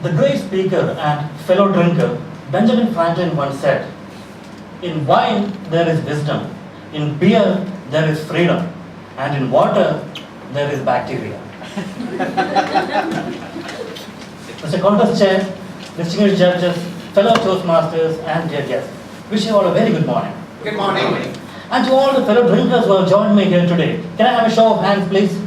The great speaker and fellow drinker Benjamin Franklin once said, "In wine there is wisdom, in beer there is freedom, and in water there is bacteria." Mr. Contest Chair, distinguished judges, fellow toastmasters, and dear guests, wish you all a very good morning. Good morning. And to all the fellow drinkers who have joined me here today, can I have a show of hands, please?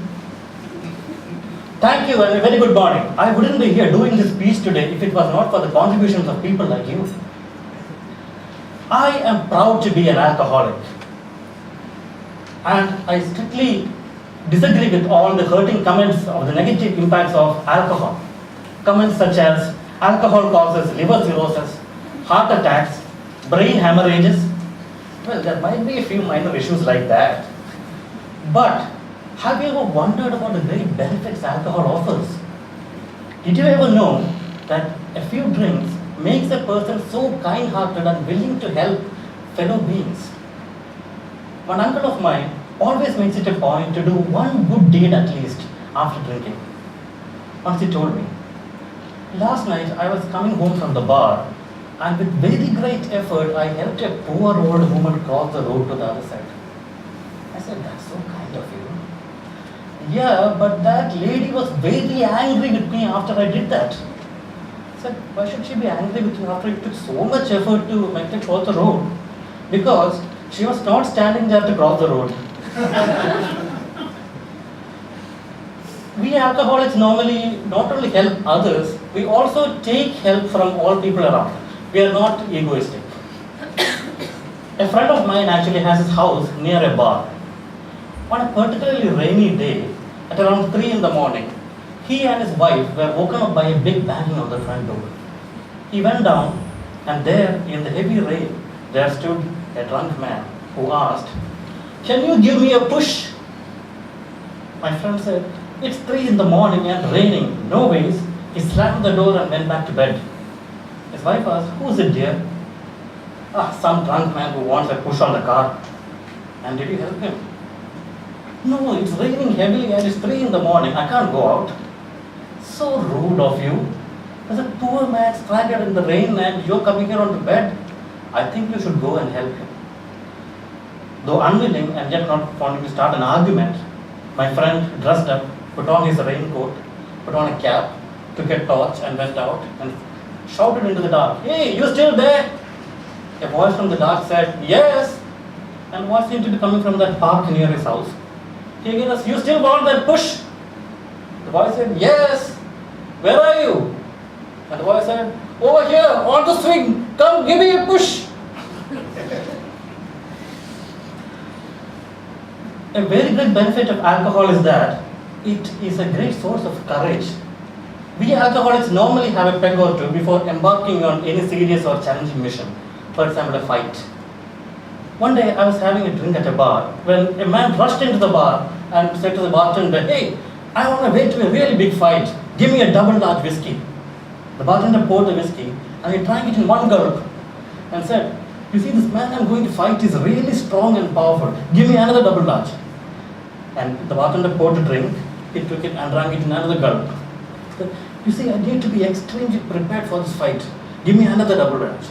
Thank you and a very good morning. I wouldn't be here doing this speech today if it was not for the contributions of people like you. I am proud to be an alcoholic. And I strictly disagree with all the hurting comments of the negative impacts of alcohol. Comments such as alcohol causes liver cirrhosis, heart attacks, brain hemorrhages. Well, there might be a few minor issues like that. But have you ever wondered about the great benefits alcohol offers? Did you ever know that a few drinks makes a person so kind-hearted and willing to help fellow beings? One uncle of mine always makes it a point to do one good deed at least after drinking. Once he told me, "Last night I was coming home from the bar and with very great effort I helped a poor old woman cross the road to the other side." I said, "That's so kind of you." "Yeah, but that lady was very angry with me after I did that." I said, "Why should she be angry with you after you took so much effort to make her cross the road?" "Because she was not standing there to cross the road." We alcoholics normally not only help others, we also take help from all people around. We are not egoistic. A friend of mine actually has his house near a bar. On a particularly rainy day, at around 3 in the morning, he and his wife were woken up by a big banging on the front door. He went down, and there, in the heavy rain, there stood a drunk man who asked, "Can you give me a push?" My friend said, "It's 3 in the morning and raining, no ways." He slammed the door and went back to bed. His wife asked, "Who's it, dear?" "Ah, some drunk man who wants a push on the car." "And did you help him?" "No, it's raining heavily and it's 3 in the morning. I can't go out." "So rude of you. There's a poor man stranded in the rain and you're coming here on to bed. I think you should go and help him." Though unwilling and yet not wanting to start an argument, my friend dressed up, put on his raincoat, put on a cap, took a torch and went out and shouted into the dark, "Hey, you still there?" A voice from the dark said, "Yes." And what seemed to be coming from that park near his house. He again asked, "You still want that push?" The boy said, "Yes." "Where are you?" And the boy said, "Over here, on the swing. Come, give me a push." A very great benefit of alcohol is that it is a great source of courage. We alcoholics normally have a peg or two before embarking on any serious or challenging mission. For example, a fight. One day I was having a drink at a bar when a man rushed into the bar and said to the bartender, "Hey, I want to wait to a really big fight. Give me a double large whiskey." The bartender poured the whiskey and he drank it in one gulp and said, "You see, this man I'm going to fight is really strong and powerful. Give me another double large." And the bartender poured the drink, he took it and drank it in another gulp. He said, "You see, I need to be extremely prepared for this fight. Give me another double large."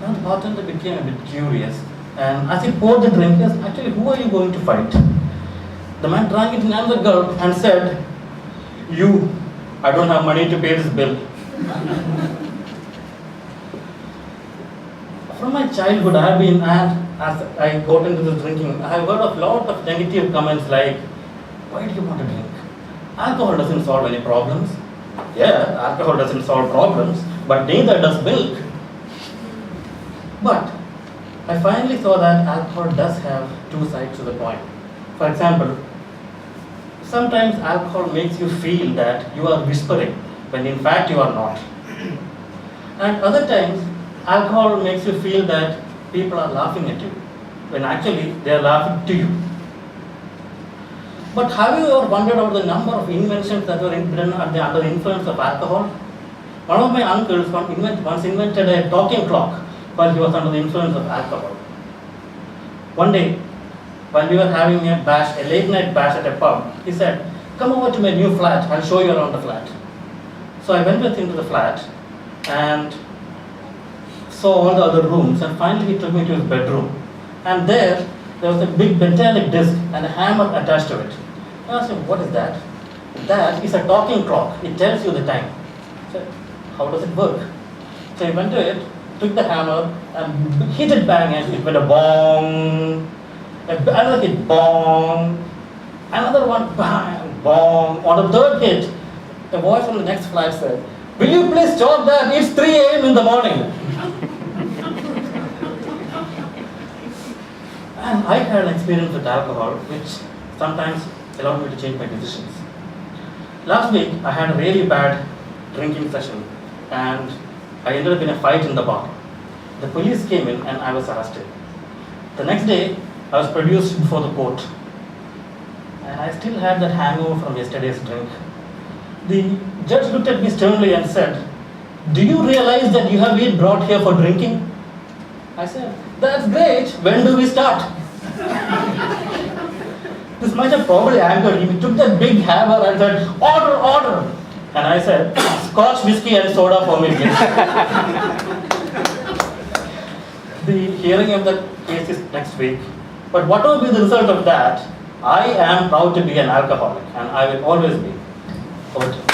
Now the bartender became a bit curious, and as he poured the drink, he asked, "Actually, who are you going to fight?" The man drank it in another gulp and said, "You, I don't have money to pay this bill." From my childhood, I have been, and as I got into this drinking, I have heard of lot of negative comments like, "Why do you want to drink? Alcohol doesn't solve any problems." Yeah, alcohol doesn't solve problems, but neither does milk. But I finally saw that alcohol does have two sides to the coin. For example, sometimes alcohol makes you feel that you are whispering when in fact you are not. And other times, alcohol makes you feel that people are laughing at you when actually they are laughing to you. But have you ever wondered about the number of inventions that were done under the influence of alcohol? One of my uncles once invented a talking clock while he was under the influence of alcohol. One day, while we were having a late night bash at a pub, he said, "Come over to my new flat, I'll show you around the flat." So I went with him to the flat and saw all the other rooms, and finally he took me to his bedroom. And there was a big metallic disc and a hammer attached to it. I asked him, what is that? That is a talking clock. It tells you the time. I said, how does it work? So he went to it, took the hammer and hit it bang, and it went a bong. Another hit, bong. Another one, bang, bong. On the third hit, a voice from the next flat said, will you please stop that? It's 3 a.m. in the morning. And I had an experience with alcohol which sometimes allowed me to change my decisions. Last week, I had a really bad drinking session and I ended up in a fight in the bar. The police came in and I was arrested. The next day, I was produced before the court. And I still had that hangover from yesterday's drink. The judge looked at me sternly and said, do you realize that you have been brought here for drinking? I said, that's great. When do we start? This might have probably angered him. He took that big hammer and said, order, order. And I said, Scotch, whiskey and soda for me, please. The hearing of the case is next week. But what will be the result of that? I am proud to be an alcoholic and I will always be. Over to you.